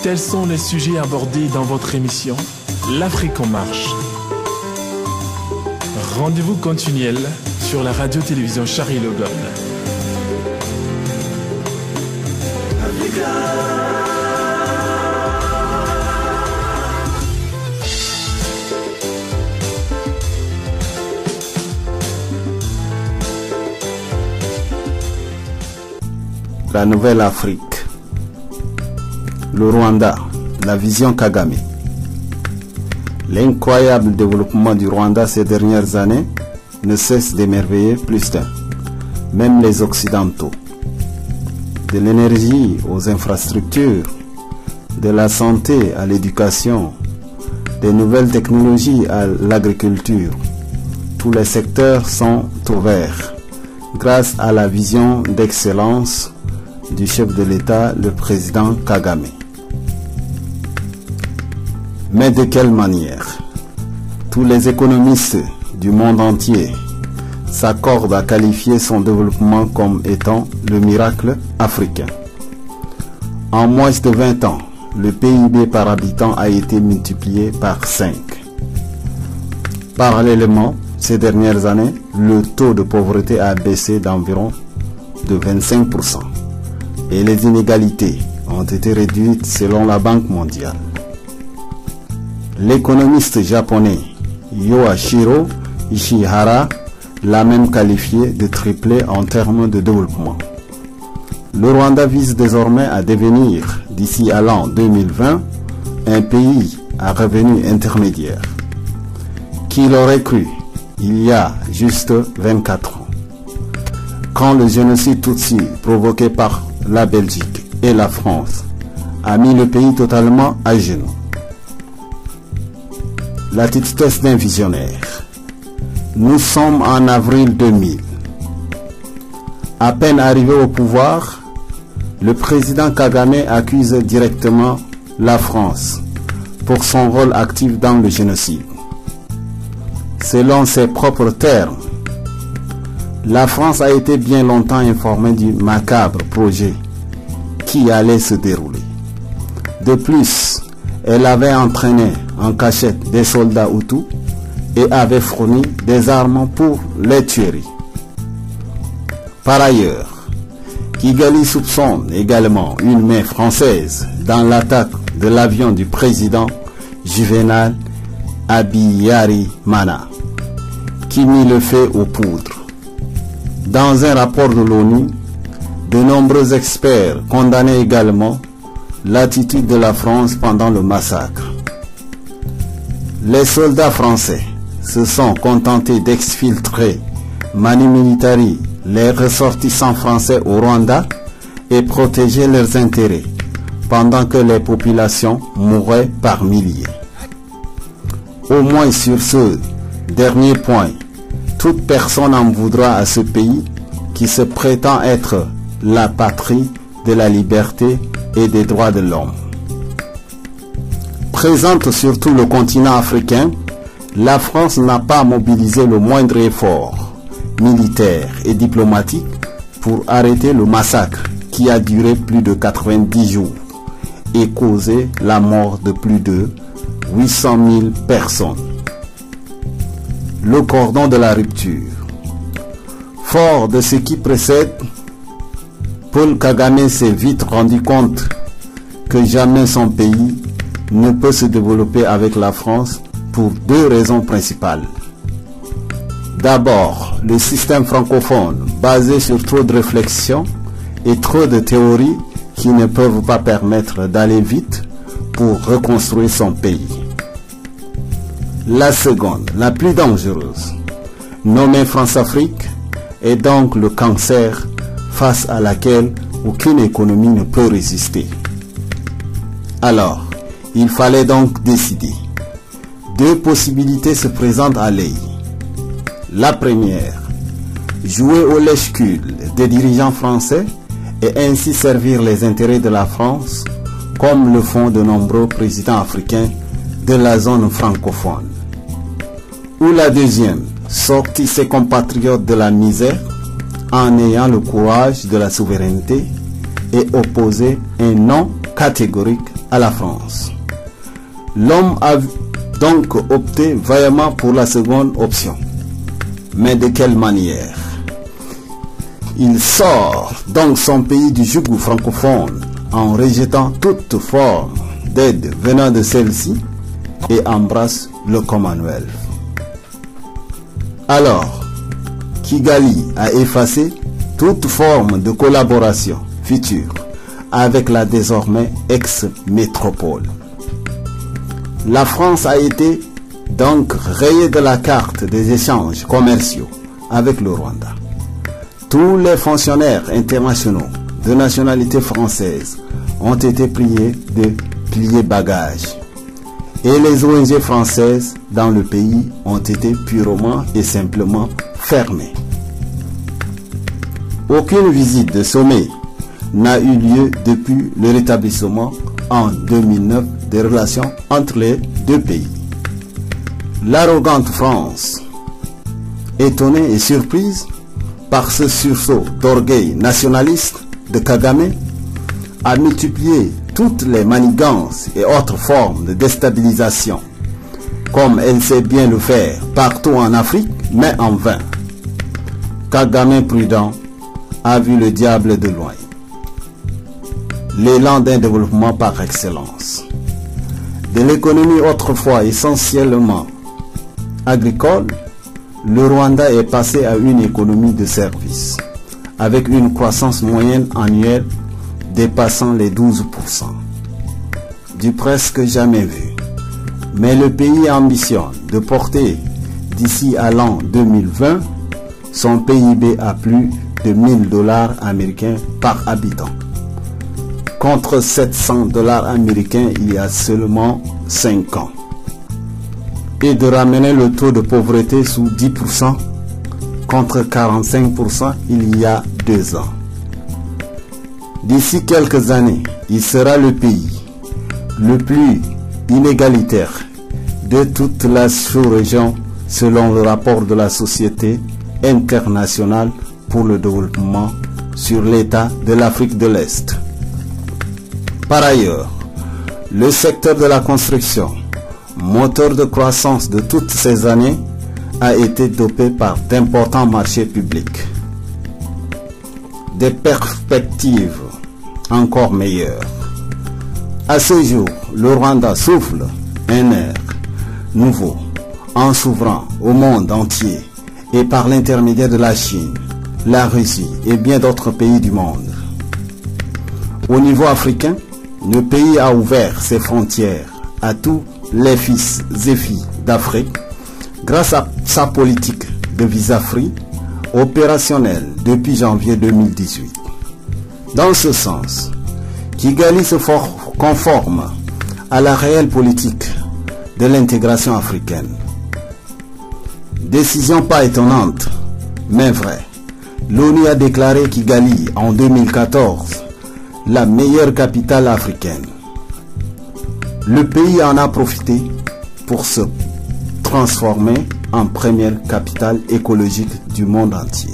Tels sont les sujets abordés dans votre émission L'Afrique en marche. Rendez-vous continuel sur la radio-télévision Charlie Le Gaulle. La nouvelle Afrique, le Rwanda, la vision Kagame. L'incroyable développement du Rwanda ces dernières années ne cesse d'émerveiller plus d'un, même les Occidentaux. De l'énergie aux infrastructures, de la santé à l'éducation, des nouvelles technologies à l'agriculture, tous les secteurs sont ouverts grâce à la vision d'excellence du chef de l'État, le président Kagame. Mais de quelle manière? Tous les économistes du monde entier s'accordent à qualifier son développement comme étant le miracle africain. En moins de 20 ans, le PIB par habitant a été multiplié par 5. Parallèlement, ces dernières années, le taux de pauvreté a baissé d'environ de 25%. Et les inégalités ont été réduites selon la Banque mondiale. L'économiste japonais Yoshihiro Ishihara l'a même qualifié de triplé en termes de développement. Le Rwanda vise désormais à devenir, d'ici à l'an 2020, un pays à revenu intermédiaire. Qui l'aurait cru il y a juste 24 ans, quand le génocide Tutsi provoqué par la Belgique et la France a mis le pays totalement à genoux. L'attitude d'un visionnaire. Nous sommes en avril 2000. À peine arrivé au pouvoir, le président Kagame accuse directement la France pour son rôle actif dans le génocide. Selon ses propres termes, la France a été bien longtemps informée du macabre projet qui allait se dérouler. De plus, elle avait entraîné en cachette des soldats Hutus et avait fourni des armes pour les tueries. Par ailleurs, Kigali soupçonne également une main française dans l'attaque de l'avion du président Juvenal Habyarimana, qui mit le feu aux poudres. Dans un rapport de l'ONU, de nombreux experts condamnaient également l'attitude de la France pendant le massacre. Les soldats français se sont contentés d'exfiltrer mani militari les ressortissants français au Rwanda et protéger leurs intérêts, pendant que les populations mouraient par milliers. Au moins sur ce dernier point, toute personne en voudra à ce pays qui se prétend être la patrie de la liberté et des droits de l'homme. Présente sur tout le continent africain, la France n'a pas mobilisé le moindre effort militaire et diplomatique pour arrêter le massacre qui a duré plus de 90 jours et causé la mort de plus de 800 000 personnes. Le cordon de la rupture. Fort de ce qui précède, Paul Kagame s'est vite rendu compte que jamais son pays ne peut se développer avec la France pour deux raisons principales. D'abord, le système francophone basé sur trop de réflexions et trop de théories qui ne peuvent pas permettre d'aller vite pour reconstruire son pays. La seconde, la plus dangereuse, nommée France-Afrique, est donc le cancer face à laquelle aucune économie ne peut résister. Alors, il fallait donc décider. Deux possibilités se présentent à l'œil. La première, jouer au lèche-cul des dirigeants français et ainsi servir les intérêts de la France, comme le font de nombreux présidents africains de la zone francophone. Ou la deuxième, sortir ses compatriotes de la misère en ayant le courage de la souveraineté et opposer un non catégorique à la France. L'homme a donc opté vaillamment pour la seconde option. Mais de quelle manière? Il sort donc son pays du joug francophone en rejetant toute forme d'aide venant de celle-ci et embrasse le Commonwealth. Alors, Kigali a effacé toute forme de collaboration future avec la désormais ex-métropole. La France a été donc rayée de la carte des échanges commerciaux avec le Rwanda. Tous les fonctionnaires internationaux de nationalité française ont été priés de plier bagages. Et les ONG françaises dans le pays ont été purement et simplement fermées. Aucune visite de sommet n'a eu lieu depuis le rétablissement en 2009 des relations entre les deux pays. L'arrogante France, étonnée et surprise par ce sursaut d'orgueil nationaliste de Kagame, a multiplié toutes les manigances et autres formes de déstabilisation, comme elle sait bien le faire partout en Afrique, mais en vain. Kagame prudent a vu le diable de loin. L'élan d'un développement par excellence. De l'économie autrefois essentiellement agricole, le Rwanda est passé à une économie de services, avec une croissance moyenne annuelle dépassant les 12%. Du presque jamais vu. Mais le pays ambitionne de porter d'ici à l'an 2020 son PIB à plus de $1000 américains par habitant, contre $700 américains il y a seulement 5 ans, et de ramener le taux de pauvreté sous 10% contre 45% il y a 2 ans. D'ici quelques années, il sera le pays le plus inégalitaire de toute la sous-région selon le rapport de la Société internationale pour le développement sur l'état de l'Afrique de l'Est. Par ailleurs, le secteur de la construction, moteur de croissance de toutes ces années, a été dopé par d'importants marchés publics. Des perspectives encore meilleures. À ce jour, le Rwanda souffle un air nouveau en s'ouvrant au monde entier et par l'intermédiaire de la Chine, la Russie et bien d'autres pays du monde. Au niveau africain, le pays a ouvert ses frontières à tous les fils et filles d'Afrique grâce à sa politique de visa free opérationnelle depuis janvier 2018. Dans ce sens, Kigali se conforme à la réelle politique de l'intégration africaine. Décision pas étonnante, mais vraie. L'ONU a déclaré Kigali en 2014 la meilleure capitale africaine. Le pays en a profité pour se transformer en première capitale écologique du monde entier.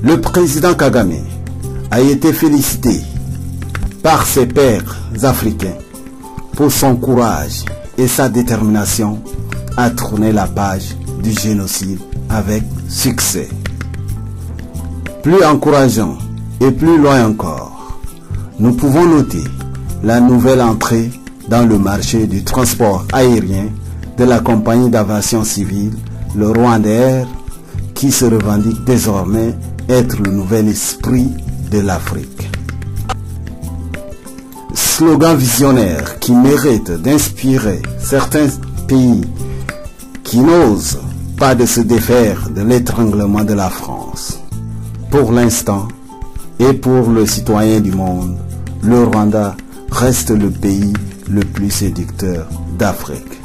Le président Kagame a été félicité par ses pairs africains pour son courage et sa détermination à tourner la page du génocide avec succès. Plus encourageant et plus loin encore, nous pouvons noter la nouvelle entrée dans le marché du transport aérien de la compagnie d'aviation civile, le Rwanda Air, qui se revendique désormais être le nouvel esprit de l'Afrique. Slogan visionnaire qui mérite d'inspirer certains pays qui n'osent pas de se défaire de l'étranglement de la France. Pour l'instant, et pour le citoyen du monde, le Rwanda reste le pays le plus séducteur d'Afrique.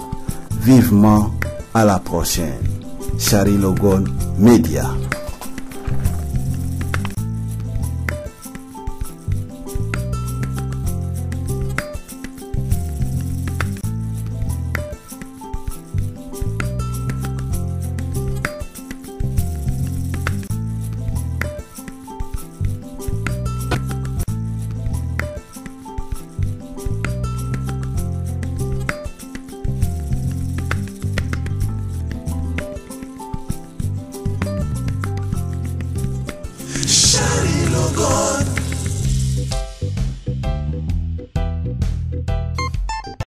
Vivement à la prochaine. Charlie Logon Media.